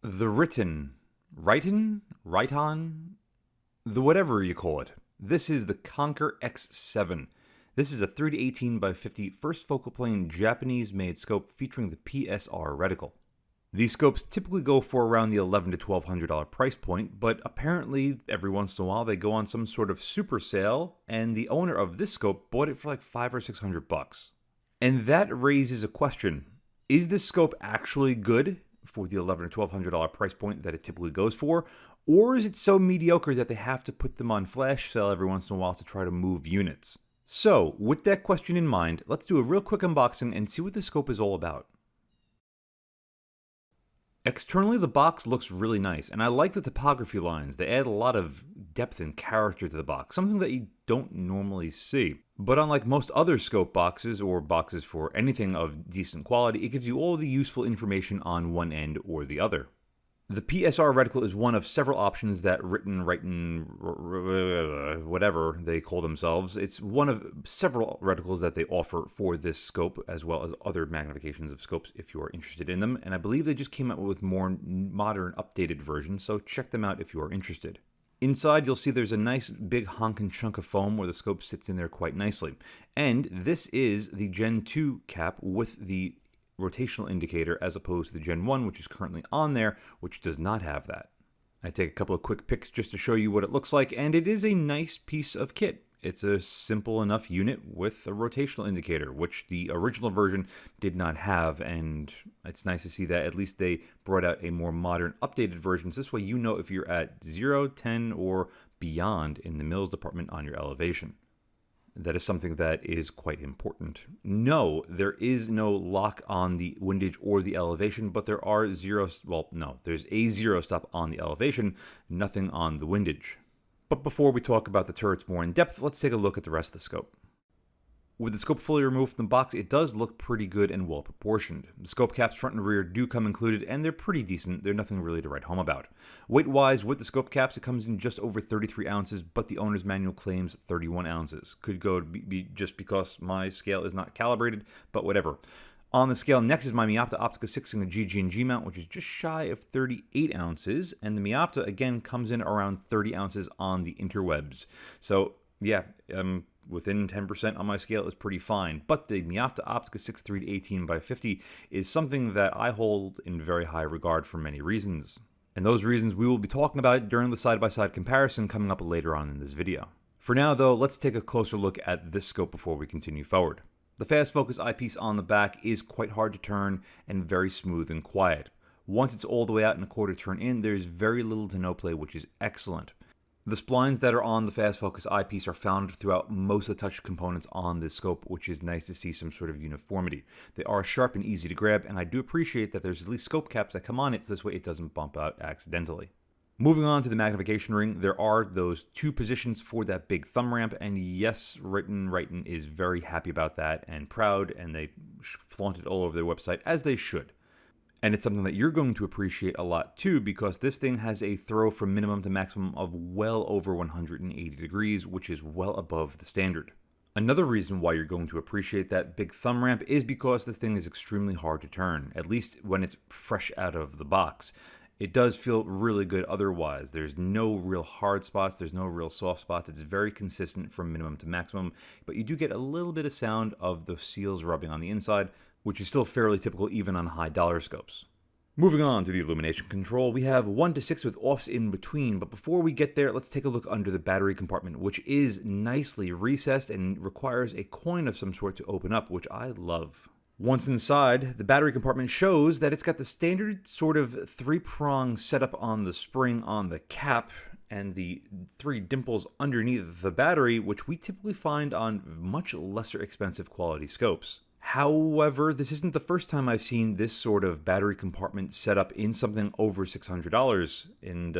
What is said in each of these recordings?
The Riton, the whatever you call it. This is the Conquer X7. This is a 3 to 18 by 50 first focal plane Japanese-made scope featuring the PSR reticle. These scopes typically go for around the $1,100 to $1,200 price point, but apparently every once in a while they go on some sort of super sale, and the owner of this scope bought it for like $500 or $600. And that raises a question. Is this scope actually good for the $1,100 or $1,200 price point that it typically goes for? Or is it so mediocre that they have to put them on flash sale every once in a while to try to move units? So, with that question in mind, let's do a real quick unboxing and see what this scope is all about. Externally, the box looks really nice, and I like the topography lines. They add a lot of depth and character to the box, something that you don't normally see. But unlike most other scope boxes, or boxes for anything of decent quality, it gives you all the useful information on one end or the other. The PSR reticle is one of several options that Riton, whatever they call themselves. It's one of several reticles that they offer for this scope, as well as other magnifications of scopes if you are interested in them. And I believe they just came out with more modern, updated versions, so check them out if you are interested. Inside, you'll see there's a nice big honkin' chunk of foam where the scope sits in there quite nicely. And this is the Gen 2 cap with the rotational indicator as opposed to the Gen 1, which is currently on there, which does not have that. I take a couple of quick pics just to show you what it looks like, and it is a nice piece of kit. It's a simple enough unit with a rotational indicator, which the original version did not have, and it's nice to see that at least they brought out a more modern, updated version. So this way you know if you're at 0, 10, or beyond in the mills department on your elevation. That is something that is quite important. No, there is no lock on the windage or the elevation, but there are there's a zero stop on the elevation, nothing on the windage. But before we talk about the turrets more in depth, let's take a look at the rest of the scope. With the scope fully removed from the box, it does look pretty good and well proportioned. The scope caps front and rear do come included, and they're pretty decent. They're nothing really to write home about. Weight-wise, with the scope caps, it comes in just over 33 ounces, but the owner's manual claims 31 ounces. Could go be just because my scale is not calibrated, but whatever. On the scale next is my Meopta Optica 6 in a GG&G mount, which is just shy of 38 ounces, and the Meopta, again, comes in around 30 ounces on the interwebs. So, yeah, within 10% on my scale is pretty fine, but the Meopta Optica 6 3 to 18 by 50 is something that I hold in very high regard for many reasons. And those reasons we will be talking about during the side-by-side comparison coming up later on in this video. For now though, let's take a closer look at this scope before we continue forward. The fast focus eyepiece on the back is quite hard to turn and very smooth and quiet. Once it's all the way out and a quarter turn in, there's very little to no play, which is excellent. The splines that are on the fast focus eyepiece are found throughout most of the touch components on this scope, which is nice to see some sort of uniformity. They are sharp and easy to grab, and I do appreciate that there's at least scope caps that come on it, so this way it doesn't bump out accidentally. Moving on to the magnification ring, there are those two positions for that big thumb ramp, and yes, Riton is very happy about that and proud, and they flaunt it all over their website, as they should. And it's something that you're going to appreciate a lot too, because this thing has a throw from minimum to maximum of well over 180 degrees, which is well above the standard. Another reason why you're going to appreciate that big thumb ramp is because this thing is extremely hard to turn, at least when it's fresh out of the box. It does feel really good otherwise. There's no real hard spots, there's no real soft spots. It's very consistent from minimum to maximum, but you do get a little bit of sound of the seals rubbing on the inside, which is still fairly typical even on high dollar scopes. Moving on to the illumination control, we have 1 to 6 with offs in between, but before we get there, let's take a look under the battery compartment, which is nicely recessed and requires a coin of some sort to open up, which I love. Once inside, the battery compartment shows that it's got the standard sort of 3-prong setup on the spring on the cap, and the 3 dimples underneath the battery, which we typically find on much lesser expensive quality scopes. However, this isn't the first time I've seen this sort of battery compartment set up in something over $600, and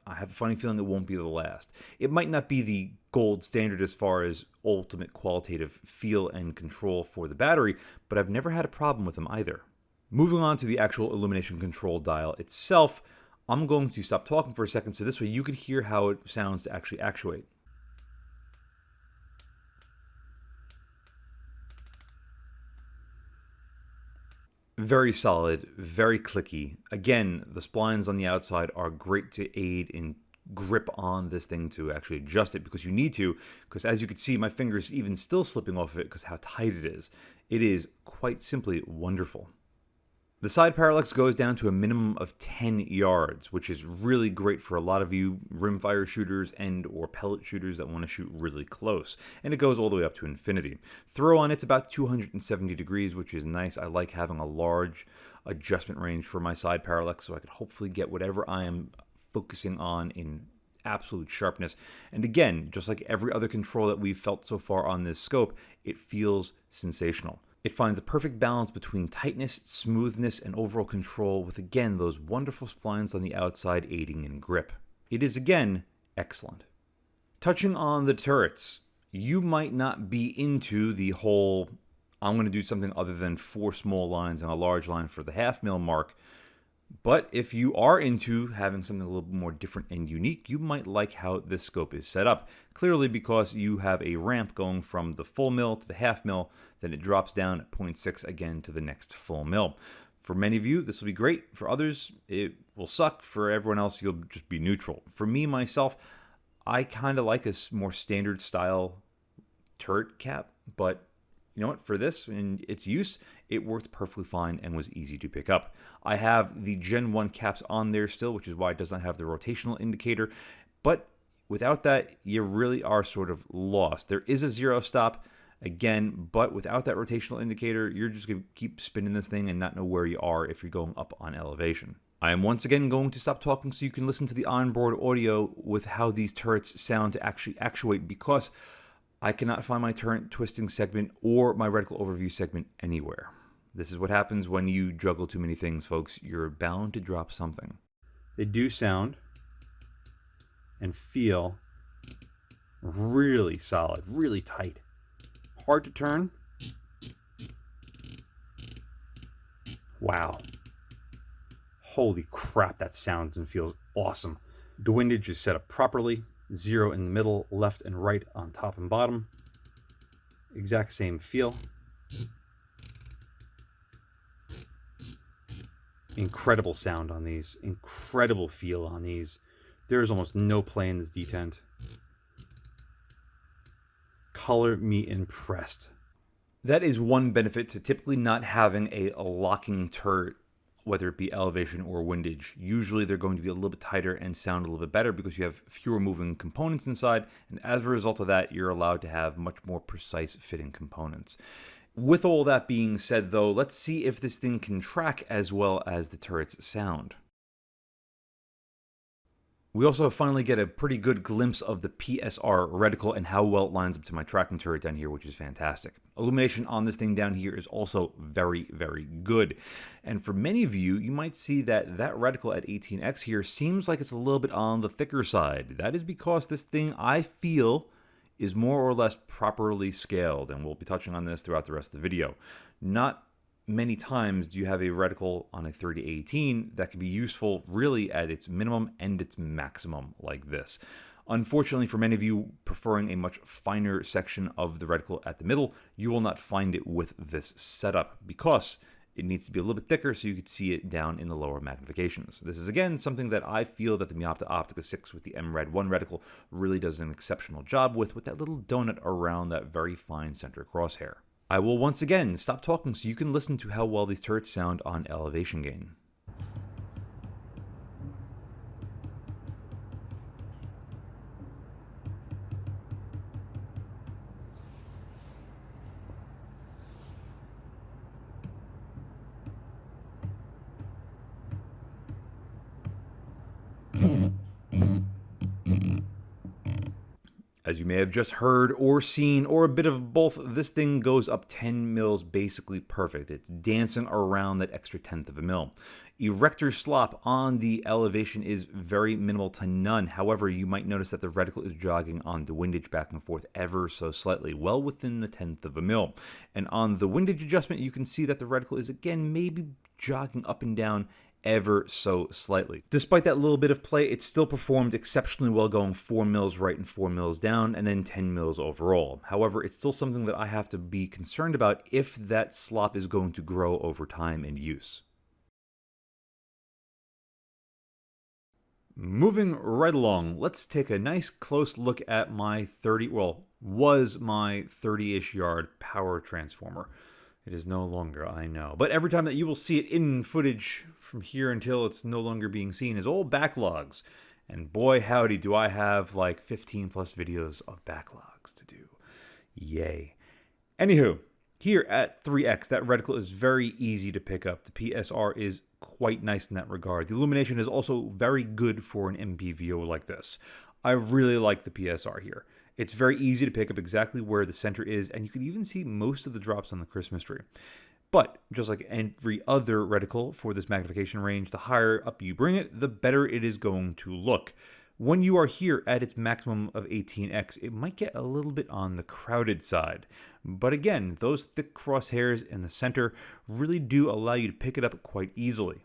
I have a funny feeling it won't be the last. It might not be the gold standard as far as ultimate qualitative feel and control for the battery, but I've never had a problem with them either. Moving on to the actual illumination control dial itself, I'm going to stop talking for a second so this way you can hear how it sounds to actually actuate. Very solid, very clicky. Again, the splines on the outside are great to aid in grip on this thing to actually adjust it, because you need to, because as you can see, my fingers even still slipping off of it because how tight it is. It is quite simply wonderful. The side parallax goes down to a minimum of 10 yards, which is really great for a lot of you rimfire shooters and or pellet shooters that want to shoot really close. And it goes all the way up to infinity. Throw on it's about 270 degrees, which is nice. I like having a large adjustment range for my side parallax so I could hopefully get whatever I am focusing on in absolute sharpness. And again, just like every other control that we've felt so far on this scope, it feels sensational. It finds a perfect balance between tightness, smoothness, and overall control with, again, those wonderful splines on the outside aiding in grip. It is, again, excellent. Touching on the turrets, you might not be into the whole, I'm going to do something other than 4 small lines and a large line for the 1/2 mil mark. But if you are into having something a little bit more different and unique, you might like how this scope is set up. Clearly because you have a ramp going from the full mil to the 1/2 mil, then it drops down at 0.6 again to the next full mil. For many of you, this will be great. For others, it will suck. For everyone else, you'll just be neutral. For me, myself, I kind of like a more standard style turret cap, but you know what, for this and its use, it worked perfectly fine and was easy to pick up. I have the Gen 1 caps on there still, which is why it does not have the rotational indicator, but without that, you really are sort of lost. There is a 0 stop, again, but without that rotational indicator, you're just going to keep spinning this thing and not know where you are if you're going up on elevation. I am once again going to stop talking so you can listen to the onboard audio with how these turrets sound to actually actuate, because I cannot find my turret twisting segment or my reticle overview segment anywhere. This is what happens when you juggle too many things, folks. You're bound to drop something. They do sound and feel really solid, really tight. Hard to turn. Wow. Holy crap, that sounds and feels awesome. The windage is set up properly. 0 in the middle, left and right on top and bottom. Exact same feel. Incredible sound on these. Incredible feel on these. There is almost no play in this detent. Color me impressed. That is one benefit to typically not having a locking turret, whether it be elevation or windage. Usually they're going to be a little bit tighter and sound a little bit better because you have fewer moving components inside, and as a result of that, you're allowed to have much more precise fitting components. With all that being said though, let's see if this thing can track as well as the turrets sound. We also finally get a pretty good glimpse of the PSR reticle and how well it lines up to my tracking turret down here, which is fantastic. Illumination on this thing down here is also very, very good. And for many of you, you might see that that reticle at 18x here seems like it's a little bit on the thicker side. That is because this thing, I feel, is more or less properly scaled, and we'll be touching on this throughout the rest of the video. Not many times do you have a reticle on a 3018 that can be useful really at its minimum and its maximum like this. Unfortunately, for many of you preferring a much finer section of the reticle at the middle, you will not find it with this setup because it needs to be a little bit thicker so you can see it down in the lower magnifications. This is again something that I feel that the Meopta Optica 6 with the MRED 1 reticle really does an exceptional job with that little donut around that very fine center crosshair. I will once again stop talking so you can listen to how well these turrets sound on elevation gain. As you may have just heard or seen, or a bit of both, this thing goes up 10 mils basically perfect. It's dancing around that extra 1/10 of a mil. Erector slop on the elevation is very minimal to none. However, you might notice that the reticle is jogging on the windage back and forth ever so slightly, well within the 1/10 of a mil. And on the windage adjustment, you can see that the reticle is again maybe jogging up and down ever so slightly. Despite that little bit of play, it still performed exceptionally well, going 4 mils right and 4 mils down, and then 10 mils overall. However, it's still something that I have to be concerned about if that slop is going to grow over time and use. Moving right along, let's take a nice close look at my was my 30-ish yard power transformer. It is no longer, I know. But every time that you will see it in footage from here until it's no longer being seen is all backlogs. And boy howdy do I have like 15 plus videos of backlogs to do. Yay. Anywho, here at 3X, that reticle is very easy to pick up. The PSR is quite nice in that regard. The illumination is also very good for an MPVO like this. I really like the PSR here. It's very easy to pick up exactly where the center is, and you can even see most of the drops on the Christmas tree. But just like every other reticle for this magnification range, the higher up you bring it, the better it is going to look. When you are here at its maximum of 18x, it might get a little bit on the crowded side. But again, those thick crosshairs in the center really do allow you to pick it up quite easily.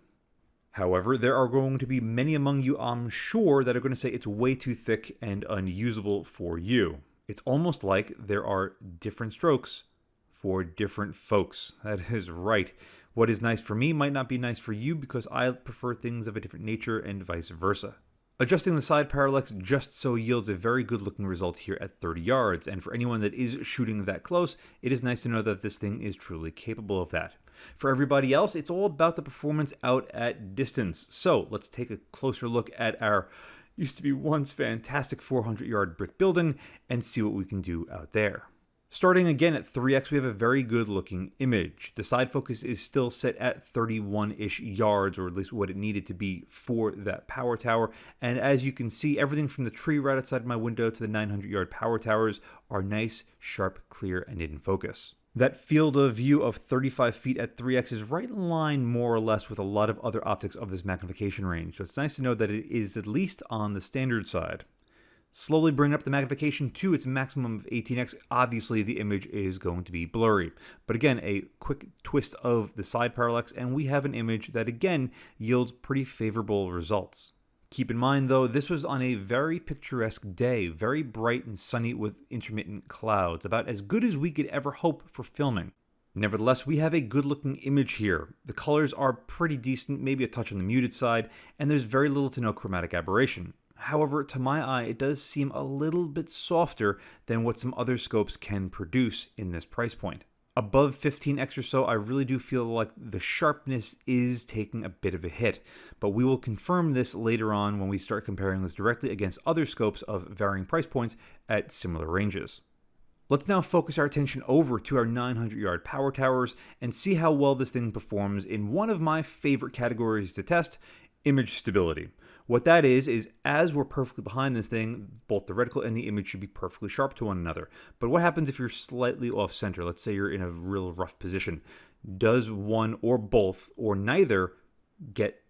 However, there are going to be many among you, I'm sure, that are going to say it's way too thick and unusable for you. It's almost like there are different strokes for different folks. That is right. What is nice for me might not be nice for you because I prefer things of a different nature and vice versa. Adjusting the side parallax just so yields a very good looking result here at 30 yards, and for anyone that is shooting that close, it is nice to know that this thing is truly capable of that. For everybody else, it's all about the performance out at distance. So let's take a closer look at our used to be once fantastic 400-yard brick building and see what we can do out there. Starting again at 3x, we have a very good looking image. The side focus is still set at 31-ish yards, or at least what it needed to be for that power tower. And as you can see, everything from the tree right outside my window to the 900-yard power towers are nice, sharp, clear, and in focus. That field of view of 35 feet at 3x is right in line more or less with a lot of other optics of this magnification range, so it's nice to know that it is at least on the standard side. Slowly bring up the magnification to its maximum of 18x, obviously the image is going to be blurry. But again, a quick twist of the side parallax and we have an image that again yields pretty favorable results. Keep in mind though, this was on a very picturesque day, very bright and sunny with intermittent clouds, about as good as we could ever hope for filming. Nevertheless, we have a good looking image here. The colors are pretty decent, maybe a touch on the muted side, and there's very little to no chromatic aberration. However, to my eye, it does seem a little bit softer than what some other scopes can produce in this price point. Above 15x or so, I really do feel like the sharpness is taking a bit of a hit, but we will confirm this later on when we start comparing this directly against other scopes of varying price points at similar ranges. Let's now focus our attention over to our 900-yard power towers and see how well this thing performs in one of my favorite categories to test, image stability. What that is as we're perfectly behind this thing, both the reticle and the image should be perfectly sharp to one another. But what happens if you're slightly off center? Let's say you're in a real rough position. Does one or both or neither get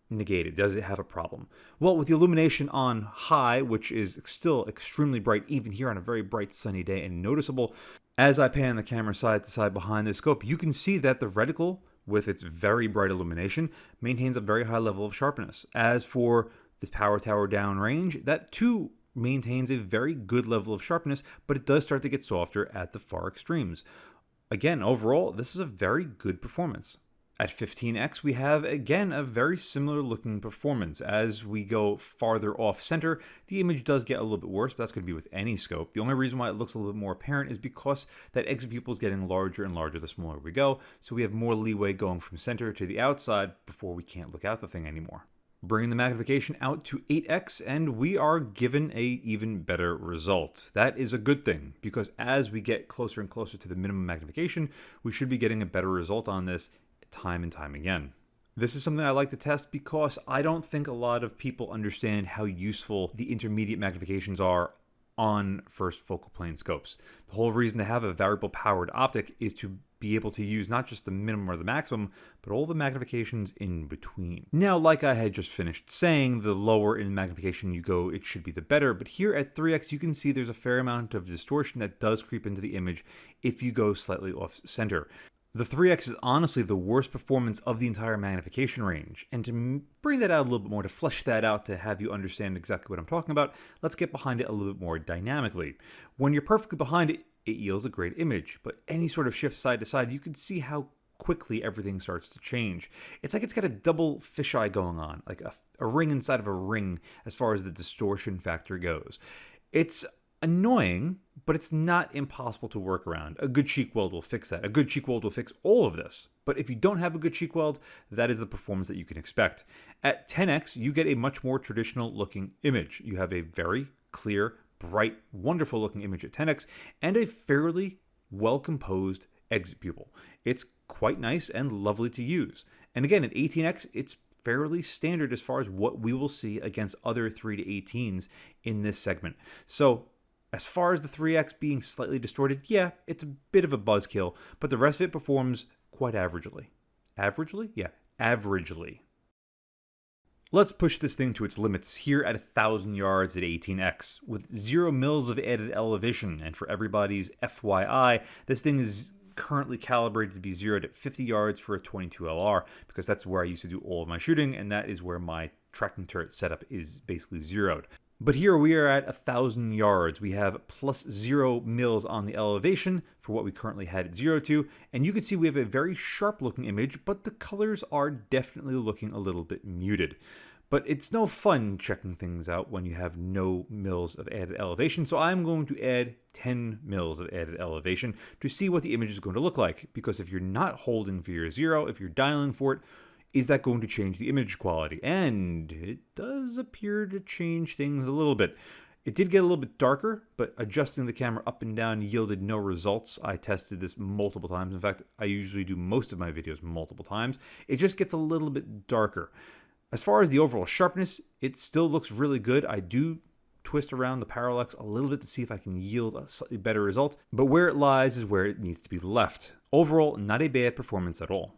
negated? Does it have a problem? Well, with the illumination on high, which is still extremely bright, even here on a very bright sunny day and noticeable, as I pan the camera side to side behind this scope, you can see that the reticle, with its very bright illumination, maintains a very high level of sharpness. As for the power tower downrange, that too maintains a very good level of sharpness, but it does start to get softer at the far extremes. Again, overall, this is a very good performance. At 15x, we have, again, a very similar looking performance. As we go farther off center, the image does get a little bit worse, but that's going to be with any scope. The only reason why it looks a little bit more apparent is because that exit pupil is getting larger and larger the smaller we go, so we have more leeway going from center to the outside before we can't look out the thing anymore. Bringing the magnification out to 8x, and we are given a even better result. That is a good thing, because as we get closer and closer to the minimum magnification, we should be getting a better result on this time and time again. This is something I like to test because I don't think a lot of people understand how useful the intermediate magnifications are on first focal plane scopes. The whole reason to have a variable powered optic is to be able to use not just the minimum or the maximum, but all the magnifications in between. Now, like I had just finished saying, the lower in magnification you go, it should be the better, but here at 3x you can see there's a fair amount of distortion that does creep into the image if you go slightly off center. The 3X is honestly the worst performance of the entire magnification range, and to bring that out a little bit more, to flesh that out, to have you understand exactly what I'm talking about, let's get behind it a little bit more dynamically. When you're perfectly behind it, it yields a great image, but any sort of shift side to side, you can see how quickly everything starts to change. It's like it's got a double fisheye going on, like a ring inside of a ring as far as the distortion factor goes. It's annoying, but it's not impossible to work around. A good cheek weld will fix that. A good cheek weld will fix all of this. But if you don't have a good cheek weld, that is the performance that you can expect. At 10x, you get a much more traditional looking image. You have a very clear, bright, wonderful looking image at 10x and a fairly well composed exit pupil. It's quite nice and lovely to use. And again, at 18x, it's fairly standard as far as what we will see against other 3 to 18s in this segment. So as far as the 3X being slightly distorted, yeah, it's a bit of a buzzkill, but the rest of it performs quite averagely. Averagely? Yeah, averagely. Let's push this thing to its limits here at 1,000 yards at 18x with 0 mils of added elevation. And for everybody's FYI, this thing is currently calibrated to be zeroed at 50 yards for a 22 LR because that's where I used to do all of my shooting, and that is where my tracking turret setup is basically zeroed. But here we are at 1,000 yards. We have plus 0 mils on the elevation for what we currently had at 0.2, and you can see we have a very sharp looking image, but the colors are definitely looking a little bit muted. But it's no fun checking things out when you have no mils of added elevation, so I'm going to add 10 mils of added elevation to see what the image is going to look like, because if you're not holding for your 0, if you're dialing for it, is that going to change the image quality? And it does appear to change things a little bit. It did get a little bit darker, but adjusting the camera up and down yielded no results. I tested this multiple times. In fact, I usually do most of my videos multiple times. It just gets a little bit darker. As far as the overall sharpness, it still looks really good. I do twist around the parallax a little bit to see if I can yield a slightly better result, but where it lies is where it needs to be left. Overall, not a bad performance at all.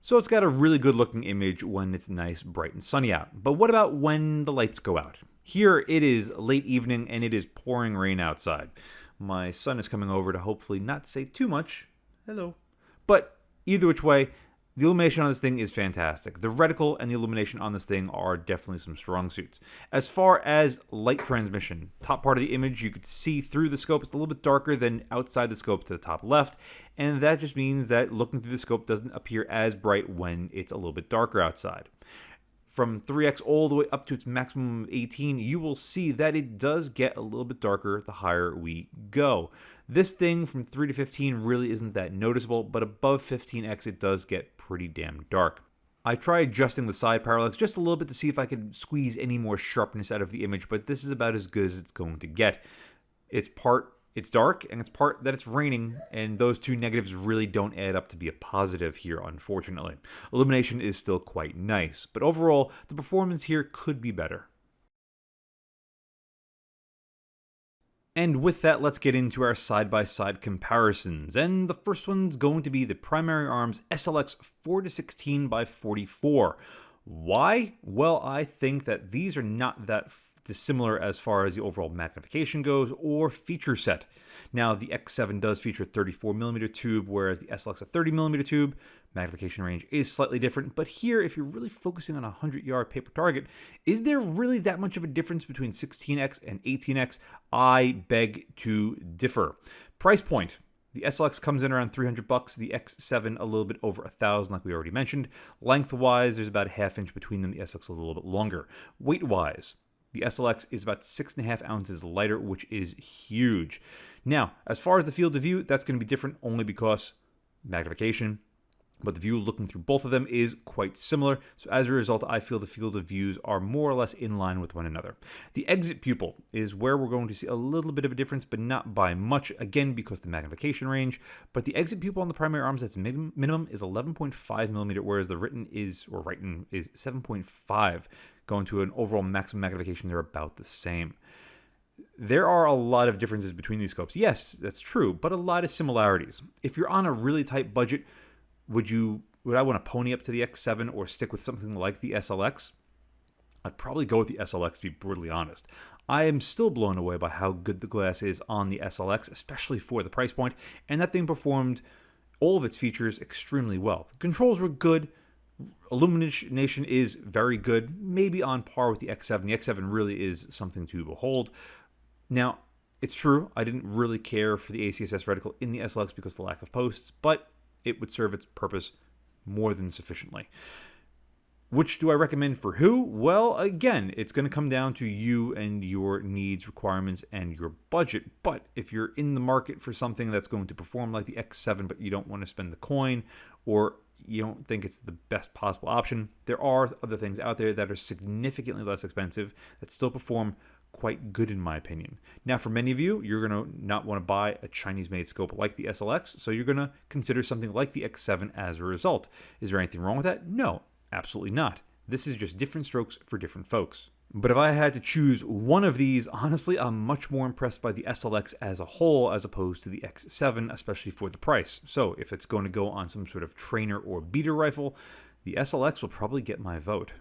So it's got a really good looking image when it's nice, bright, and sunny out. But what about when the lights go out? Here it is late evening and it is pouring rain outside. My son is coming over to hopefully not say too much. Hello. But either which way, the illumination on this thing is fantastic. The reticle and the illumination on this thing are definitely some strong suits. As far as light transmission, top part of the image, you could see through the scope. It's a little bit darker than outside the scope to the top left, and that just means that looking through the scope doesn't appear as bright when it's a little bit darker outside. From 3x all the way up to its maximum of 18, you will see that it does get a little bit darker the higher we go. This thing from 3 to 15 really isn't that noticeable, but above 15x it does get pretty damn dark. I tried adjusting the side parallax just a little bit to see if I could squeeze any more sharpness out of the image, but this is about as good as it's going to get. It's dark, and it's part that it's raining, and those two negatives really don't add up to be a positive here, unfortunately. Illumination is still quite nice, but overall, the performance here could be better. And with that, let's get into our side-by-side comparisons. And the first one's going to be the Primary Arms SLX 4-16x44. Why? Well, I think that these are not that dissimilar as far as the overall magnification goes or feature set. Now, the X7 does feature a 34mm tube, whereas the SLX a 30mm tube. Magnification range is slightly different, but here, if you're really focusing on a 100-yard paper target, is there really that much of a difference between 16x and 18x? I beg to differ. Price point. The SLX comes in around $300, the X7 a little bit over $1,000, like we already mentioned. Lengthwise, there's about a half inch between them, the SLX a little bit longer. Weight-wise, the SLX is about 6.5 ounces lighter, which is huge. Now, as far as the field of view, that's going to be different only because magnification, but the view looking through both of them is quite similar. So as a result, I feel the field of views are more or less in line with one another. The exit pupil is where we're going to see a little bit of a difference, but not by much, again, because the magnification range. But the exit pupil on the Primary Arms that's minimum is 11.5mm, whereas the Riton is 7.5, going to an overall maximum magnification. They're about the same. There are a lot of differences between these scopes. Yes, that's true, but a lot of similarities. If you're on a really tight budget, would I want to pony up to the X7 or stick with something like the SLX? I'd probably go with the SLX, to be brutally honest. I am still blown away by how good the glass is on the SLX, especially for the price point, and that thing performed all of its features extremely well. The controls were good. Illumination is very good, maybe on par with the X7. The X7 really is something to behold. Now, it's true, I didn't really care for the ACSS reticle in the SLX because of the lack of posts, but it would serve its purpose more than sufficiently. Which do I recommend for who? Well, again, it's going to come down to you and your needs, requirements, and your budget. But if you're in the market for something that's going to perform like the X7, but you don't want to spend the coin, or you don't think it's the best possible option, there are other things out there that are significantly less expensive that still perform quite good in my opinion. Now, for many of you, you're going to not want to buy a Chinese-made scope like the SLX, so you're going to consider something like the X7 as a result. Is there anything wrong with that? No. Absolutely not. This is just different strokes for different folks. But if I had to choose one of these, honestly, I'm much more impressed by the SLX as a whole as opposed to the X7, especially for the price. So if it's going to go on some sort of trainer or beater rifle, the SLX will probably get my vote.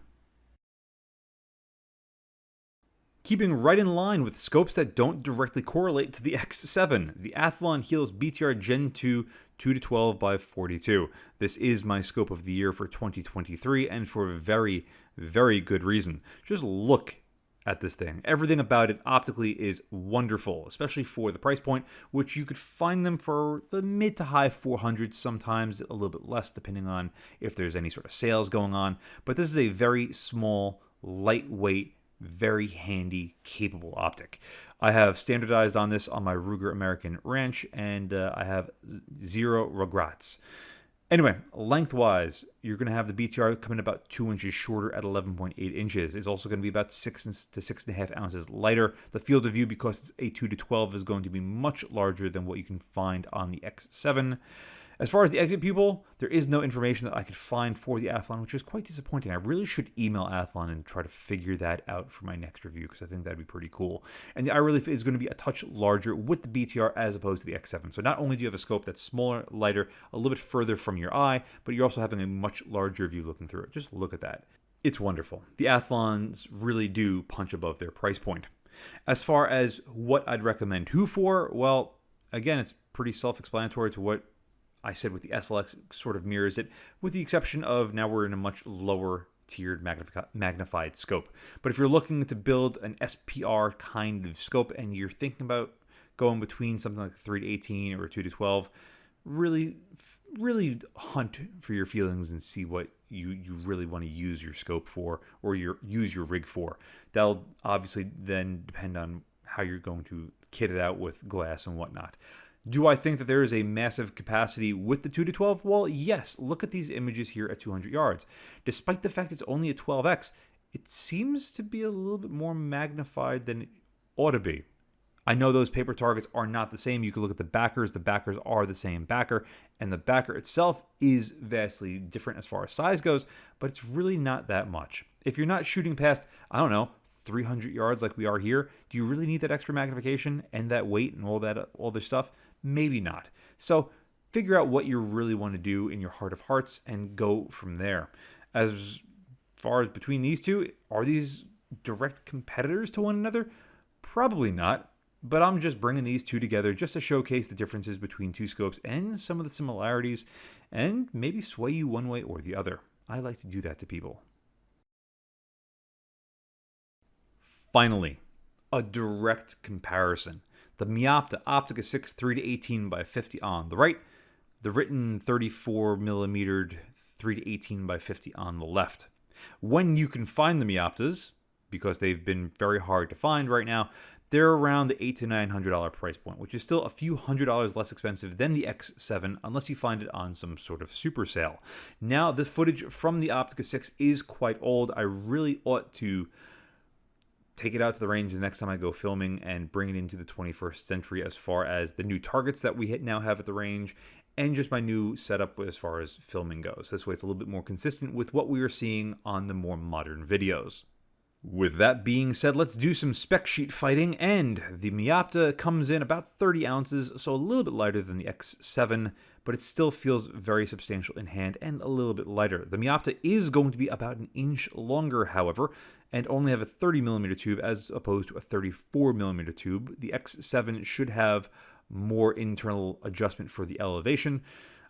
Keeping right in line with scopes that don't directly correlate to the X7, the Athlon BTR Gen II 2-12x42. This is my scope of the year for 2023, and for a very, very good reason. Just look at this thing. Everything about it optically is wonderful, especially for the price point, which you could find them for the mid to high 400s, sometimes a little bit less depending on if there's any sort of sales going on. But this is a very small, lightweight, very handy, capable optic. I have standardized on this on my Ruger American Ranch, and I have zero regrets. Anyway, lengthwise, you're going to have the BTR come in about 2 inches shorter at 11.8 inches. It's also going to be about 6 to 6.5 ounces lighter. The field of view, because it's a 2-12, is going to be much larger than what you can find on the X7. As far as the exit pupil, there is no information that I could find for the Athlon, which is quite disappointing. I really should email Athlon and try to figure that out for my next review, because I think that'd be pretty cool. And the eye relief is going to be a touch larger with the BTR as opposed to the X7. So not only do you have a scope that's smaller, lighter, a little bit further from your eye, but you're also having a much larger view looking through it. Just look at that. It's wonderful. The Athlons really do punch above their price point. As far as what I'd recommend who for, well, again, it's pretty self-explanatory to what I said with the SLX, sort of mirrors it, with the exception of now we're in a much lower tiered magnified scope. But if you're looking to build an SPR kind of scope and you're thinking about going between something like a 3-18 or a 2-12, really hunt for your feelings and see what you really want to use your scope for, or use your rig for. That'll obviously then depend on how you're going to kit it out with glass and whatnot. Do I think that there is a massive capacity with the 2-12? Well, yes. Look at these images here at 200 yards. Despite the fact it's only a 12x, it seems to be a little bit more magnified than it ought to be. I know those paper targets are not the same. You can look at the backers. The backers are the same backer, and the backer itself is vastly different as far as size goes, but it's really not that much. If you're not shooting past, I don't know, 300 yards like we are here, do you really need that extra magnification and that weight and all this stuff? Maybe not. So figure out what you really want to do in your heart of hearts and go from there. As far as between these two, are these direct competitors to one another? Probably not, but I'm just bringing these two together just to showcase the differences between two scopes and some of the similarities, and maybe sway you one way or the other. I like to do that to people. Finally, a direct comparison. The Meopta Optica 6 3-18x50 on the right, the Riton 34mm 3-18x50 on the left. When you can find the Meoptas, because they've been very hard to find right now, they're around the $800 to $900 price point, which is still a few $100s less expensive than the X7 unless you find it on some sort of super sale. Now, the footage from the Optica 6 is quite old. I really ought to take it out to the range the next time I go filming and bring it into the 21st century as far as the new targets that we now have at the range and just my new setup as far as filming goes. This way it's a little bit more consistent with what we are seeing on the more modern videos. With that being said, let's do some spec sheet fighting, and the Meopta comes in about 30 ounces, so a little bit lighter than the X7, but it still feels very substantial in hand and a little bit lighter. The Meopta is going to be about an inch longer, however, and only have a 30mm tube as opposed to a 34mm tube. The X7 should have more internal adjustment for the elevation.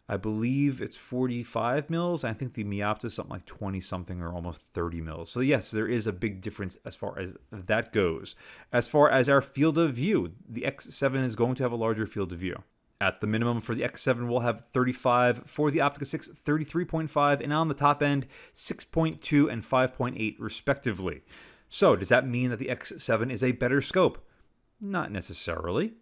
I believe it's 45 mils. I think the Meopta is something like 20 something or almost 30 mils. So yes, there is a big difference as far as that goes. As far as our field of view, the X7 is going to have a larger field of view. At the minimum for the X7, we'll have 35, for the Optica 6, 33.5, and on the top end, 6.2 and 5.8 respectively. So does that mean that the X7 is a better scope? Not necessarily,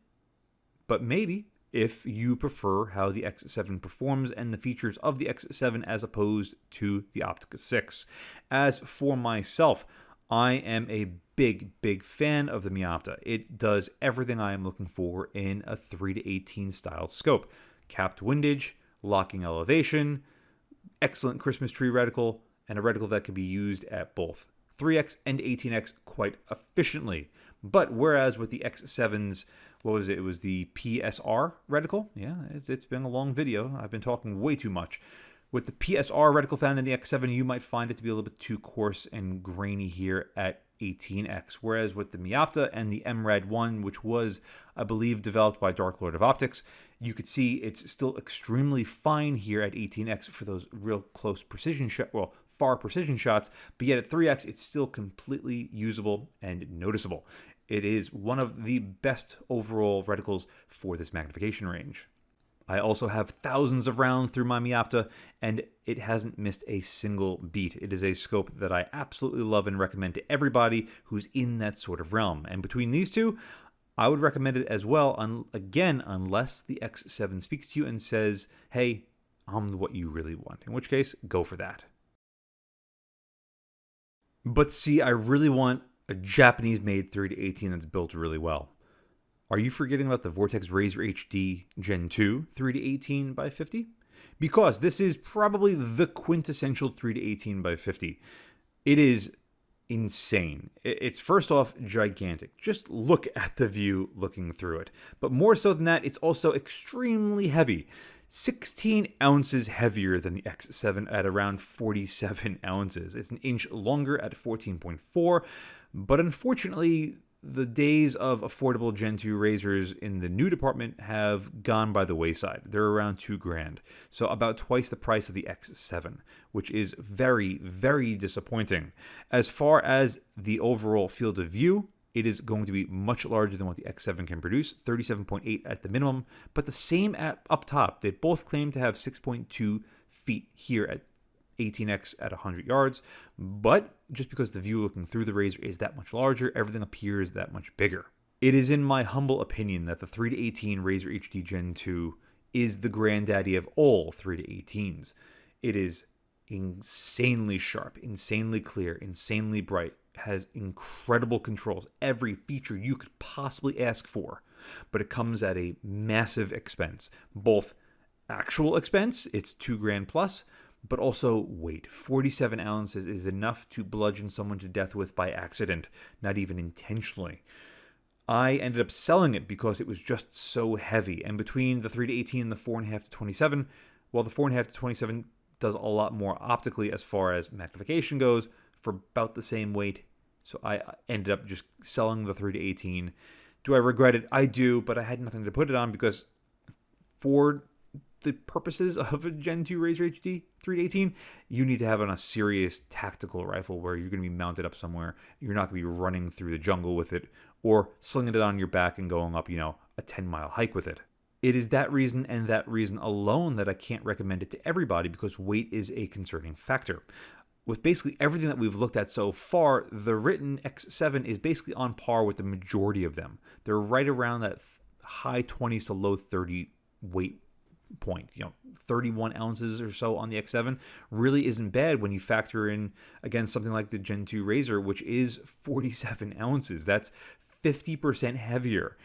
but maybe, if you prefer how the X7 performs and the features of the X7 as opposed to the Optica 6. As for myself, I am a big fan of the Meopta. It does everything I am looking for in a 3-18 style scope. Capped windage, locking elevation, excellent Christmas tree reticle, and a reticle that can be used at both 3x and 18x quite efficiently. But whereas with the X7's, what was it? It was the PSR reticle. Yeah, it's been a long video. I've been talking way too much. With the PSR reticle found in the X7, you might find it to be a little bit too coarse and grainy here at 18x. Whereas with the Meopta and the MRAD1, which was, I believe, developed by Dark Lord of Optics, you could see it's still extremely fine here at 18x for those real close precision shots, well, far precision shots, but yet at 3x, it's still completely usable and noticeable. It is one of the best overall reticles for this magnification range. I also have thousands of rounds through my Meopta, and it hasn't missed a single beat. It is a scope that I absolutely love and recommend to everybody who's in that sort of realm. And between these two, I would recommend it as well, again, unless the X7 speaks to you and says, hey, I'm what you really want. In which case, go for that. But see, I really want a Japanese-made 3-18 that's built really well. Are you forgetting about the Vortex RHD Gen II 3-18 by 50? Because this is probably the quintessential 3-18 by 50. It is insane. It's first off gigantic. Just look at the view looking through it. But more so than that, it's also extremely heavy. 16 ounces heavier than the X7 at around 47 ounces. It's an inch longer at 14.4, but unfortunately, the days of affordable Gen 2 razors in the new department have gone by the wayside. They're around $2,000, so about twice the price of the X7, which is very disappointing. As far as the overall field of view, it is going to be much larger than what the X7 can produce, 37.8 at the minimum, but the same up top. They both claim to have 6.2 feet here at 18x at 100 yards, but just because the view looking through the razor is that much larger, everything appears that much bigger. It is in my humble opinion that the 3-18 Razor HD Gen 2 is the granddaddy of all 3-18s. It is insanely sharp, insanely clear, insanely bright, has incredible controls, every feature you could possibly ask for, but it comes at a massive expense, both actual expense, it's $2,000 plus, but also weight. 47 ounces is enough to bludgeon someone to death with by accident, not even intentionally. I ended up selling it because it was just so heavy, and between the 3-18 and the 4.5 to 27, well, the 4.5 to 27 does a lot more optically as far as magnification goes for about the same weight, so I ended up just selling the 3-18. Do I regret it? I do, but I had nothing to put it on because for the purposes of a Gen 2 Razor HD 3-18, you need to have on a serious tactical rifle where you're going to be mounted up somewhere. You're not going to be running through the jungle with it or slinging it on your back and going up, a 10-mile hike with it. It is that reason and that reason alone that I can't recommend it to everybody because weight is a concerning factor. With basically everything that we've looked at so far, the Riton X7 is basically on par with the majority of them. They're right around that high 20s to low 30 weight point. 31 ounces or so on the X7 really isn't bad when you factor in, again, something like the Gen 2 Razor, which is 47 ounces. That's 50% heavier.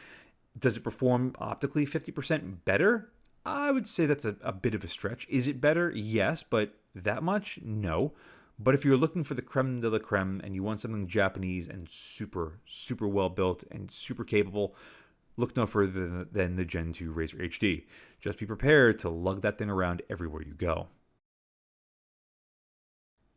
Does it perform optically 50% better? I would say that's a bit of a stretch. Is it better? Yes, but that much? No. But if you're looking for the creme de la creme and you want something Japanese and super, super well built and super capable, look no further than the Gen 2 Razer HD. Just be prepared to lug that thing around everywhere you go.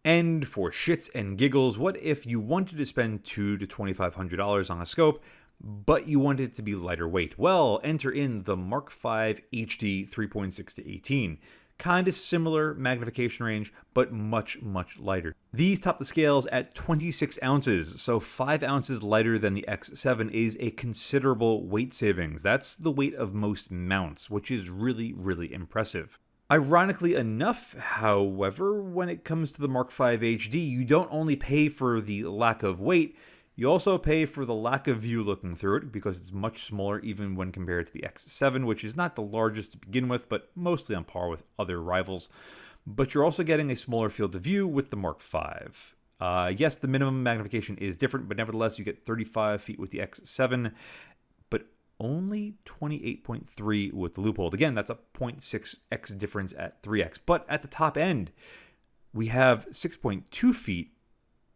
And for shits and giggles, what if you wanted to spend $200 to $2,500 on a scope, but you wanted it to be lighter weight? Well, enter in the Mark V HD 3.6 to 18. Kind of similar magnification range, but much, much lighter. These top the scales at 26 ounces, so 5 ounces lighter than the X7 is a considerable weight savings. That's the weight of most mounts, which is really, really impressive. Ironically enough, however, when it comes to the Mark V HD, you don't only pay for the lack of weight, you also pay for the lack of view looking through it because it's much smaller even when compared to the X7, which is not the largest to begin with, but mostly on par with other rivals. But you're also getting a smaller field of view with the Mark V. Yes, the minimum magnification is different, but nevertheless you get 35 feet with the X7, but only 28.3 with the Leupold. Again, that's a 0.6x difference at 3x. But at the top end, we have 6.2 feet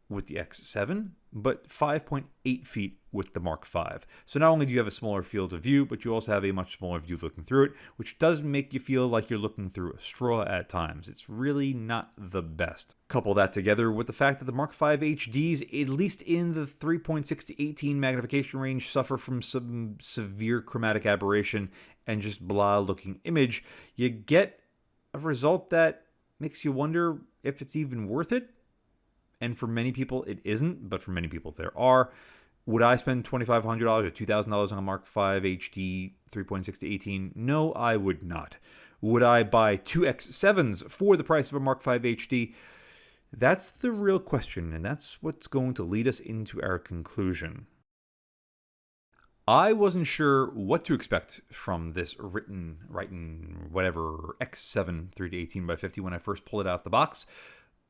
with the X7, but 5.8 feet with the Mark V. So not only do you have a smaller field of view, but you also have a much smaller view looking through it, which does make you feel like you're looking through a straw at times. It's really not the best. Couple that together with the fact that the Mark V HDs, at least in the 3.6 to 18 magnification range, suffer from some severe chromatic aberration and just blah looking image, you get a result that makes you wonder if it's even worth it. And for many people, it isn't, but for many people, there are. Would I spend $2,500 or $2,000 on a Mark V HD 3.6 to 18? No, I would not. Would I buy two X7s for the price of a Mark V HD? That's the real question, and that's what's going to lead us into our conclusion. I wasn't sure what to expect from this Riton whatever X7 3-18x50 when I first pulled it out of the box.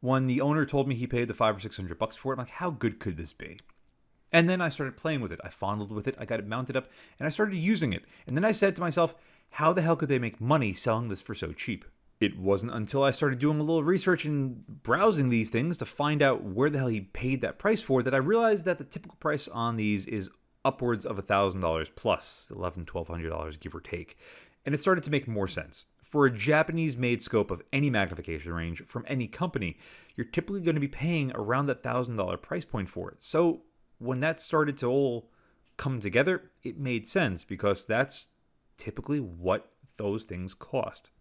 When the owner told me he paid the $500 or $600 for it, I'm like, how good could this be? And then I started playing with it. I fondled with it. I got it mounted up, and I started using it. And then I said to myself, how the hell could they make money selling this for so cheap? It wasn't until I started doing a little research and browsing these things to find out where the hell he paid that price for that I realized that the typical price on these is upwards of $1,000 plus, $1,100, $1,200, give or take. And it started to make more sense. For a Japanese-made scope of any magnification range from any company, you're typically going to be paying around that $1,000 price point for it. So when that started to all come together, it made sense because that's typically what those things cost.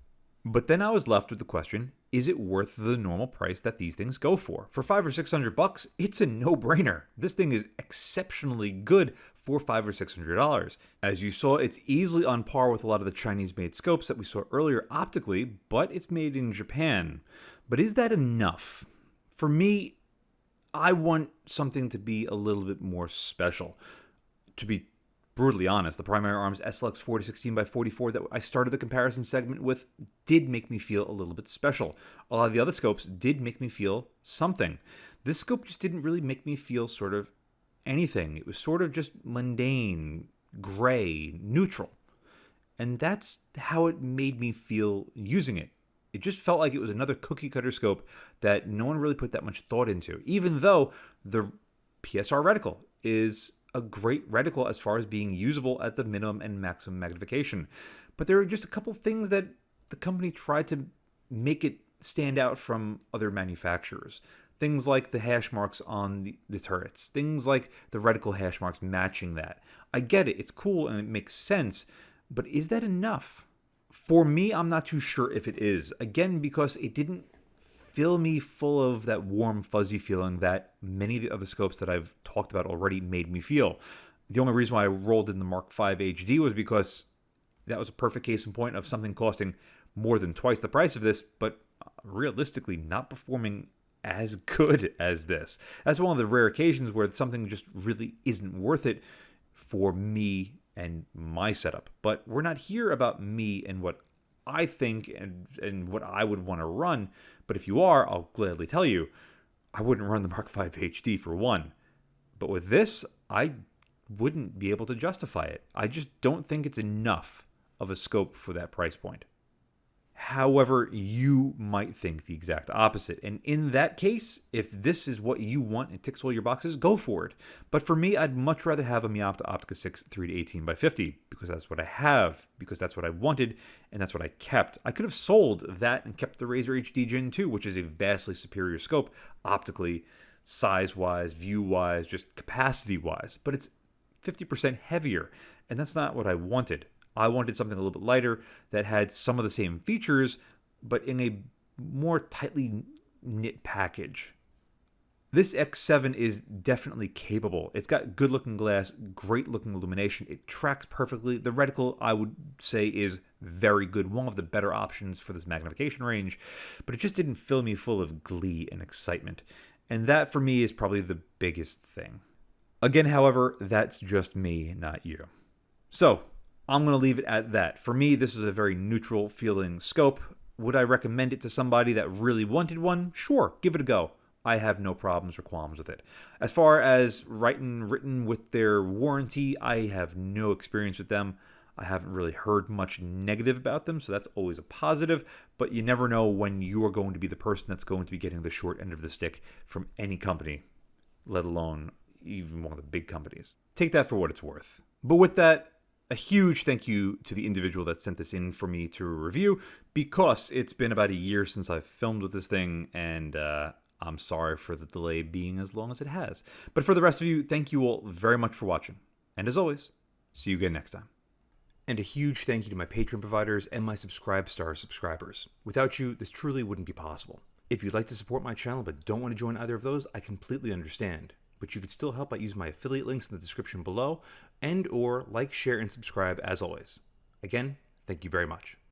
But then I was left with the question, is it worth the normal price that these things go for? For $500 or $600, it's a no-brainer. This thing is exceptionally good for $500 or $600. As you saw, it's easily on par with a lot of the Chinese-made scopes that we saw earlier optically, but it's made in Japan. But is that enough? For me, I want something to be a little bit more special. To be brutally honest, the Primary Arms SLX 4016x44 that I started the comparison segment with did make me feel a little bit special. A lot of the other scopes did make me feel something. This scope just didn't really make me feel sort of anything. It was sort of just mundane, gray, neutral. And that's how it made me feel using it. It just felt like it was another cookie cutter scope that no one really put that much thought into, even though the PSR reticle is a great reticle as far as being usable at the minimum and maximum magnification. But there are just a couple things that the company tried to make it stand out from other manufacturers. Things like the hash marks on the turrets. Things like the reticle hash marks matching that. I get it. It's cool and it makes sense. But is that enough? For me, I'm not too sure if it is. Again, because it didn't fill me full of that warm, fuzzy feeling that many of the other scopes that I've talked about already made me feel. The only reason why I rolled in the Mark V HD was because that was a perfect case in point of something costing more than twice the price of this, but realistically not performing as good as this. That's one of the rare occasions where something just really isn't worth it for me and my setup. But we're not here about me and what I think and what I would want to run. But if you are, I'll gladly tell you, I wouldn't run the Mark V HD for one. But with this, I wouldn't be able to justify it. I just don't think it's enough of a scope for that price point. However, you might think the exact opposite. And in that case, if this is what you want and ticks all your boxes, go for it. But for me, I'd much rather have a Meopta Optica 6 3-18 by 50 because that's what I have, because that's what I wanted, and that's what I kept. I could have sold that and kept the Razor HD Gen 2, which is a vastly superior scope optically, size-wise, view-wise, just capacity-wise. But it's 50% heavier, and that's not what I wanted. I wanted something a little bit lighter that had some of the same features, but in a more tightly knit package. This X7 is definitely capable. It's got good looking glass, great looking illumination. It tracks perfectly. The reticle, I would say, is very good. One of the better options for this magnification range, but it just didn't fill me full of glee and excitement. And that for me is probably the biggest thing. Again, however, that's just me, not you. So, I'm going to leave it at that. For me, this is a very neutral feeling scope. Would I recommend it to somebody that really wanted one? Sure, give it a go. I have no problems or qualms with it. As far as Riton with their warranty, I have no experience with them. I haven't really heard much negative about them, so that's always a positive. But you never know when you are going to be the person that's going to be getting the short end of the stick from any company, let alone even one of the big companies. Take that for what it's worth. But with that, a huge thank you to the individual that sent this in for me to review, because it's been about a year since I've filmed with this thing, and I'm sorry for the delay being as long as it has. But for the rest of you, thank you all very much for watching. And as always, see you again next time. And a huge thank you to my Patreon providers and my Subscribe Star subscribers. Without you, this truly wouldn't be possible. If you'd like to support my channel but don't want to join either of those, I completely understand. But you could still help by using my affiliate links in the description below, and or like, share, and subscribe as always. Again, thank you very much.